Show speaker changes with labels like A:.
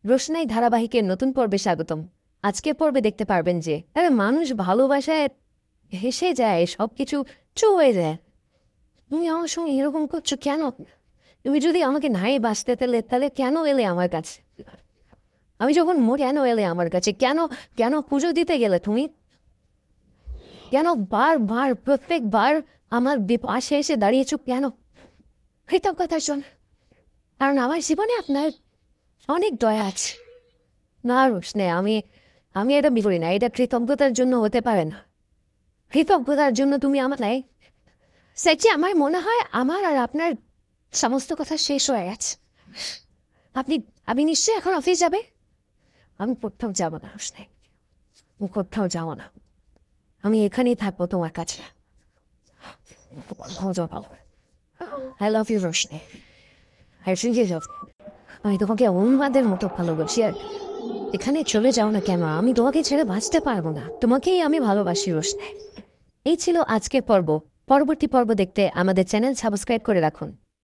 A: রোশনাই ধারাবাহিকের নতুন পর্বে স্বাগতম। আজকের পর্বে দেখতে পারবেন যে মানুষ ভালোবাসায় হেসে যায়, সবকিছু হয়ে যায়। তুমি আমার সঙ্গে এরকম করছো কেন? তুমি যদি আমাকে নাই বাঁচতে তাহলে কেন এলে আমার কাছে? আমি যখন কেন এলে আমার কাছে? কেন কেন পুজো দিতে গেলে তুমি? কেন বারবার প্রত্যেকবার আমার পাশে এসে দাঁড়িয়েছো কেন? কৃতজ্ঞতার জন্য, কারণ আমার জীবনে আপনার অনেক দয়া আছে। না রোশনে, আমি আমি এটা করি না। এটা কৃতজ্ঞতার জন্য হতে পারে না। কৃতজ্ঞতার জন্য তুমি আমার নাই সেটি আমার মনে হয় আমার আর আপনার সমস্ত কথা শেষ হয়ে গেছে। আপনি আপনি নিশ্চয়ই এখন অফিস যাবে। আমি কোথাও যাবো না রোশনে, আমি কোথাও যাবো না। আমি এখানেই থাকবো তোমার কাছে। আই লাভ ইউ রোশনে। আমি তোমাকে উন্মাদের মতো ভালোবাসি। আর এখানে চলে যাও না কেন? আমি তোমাকে ছেড়ে বাঁচতে পারবো না। তোমাকেই আমি ভালোবাসি রোশনে। এই ছিল আজকের পর্ব। পরবর্তী পর্ব দেখতে আমাদের চ্যানেল সাবস্ক্রাইব করে রাখুন।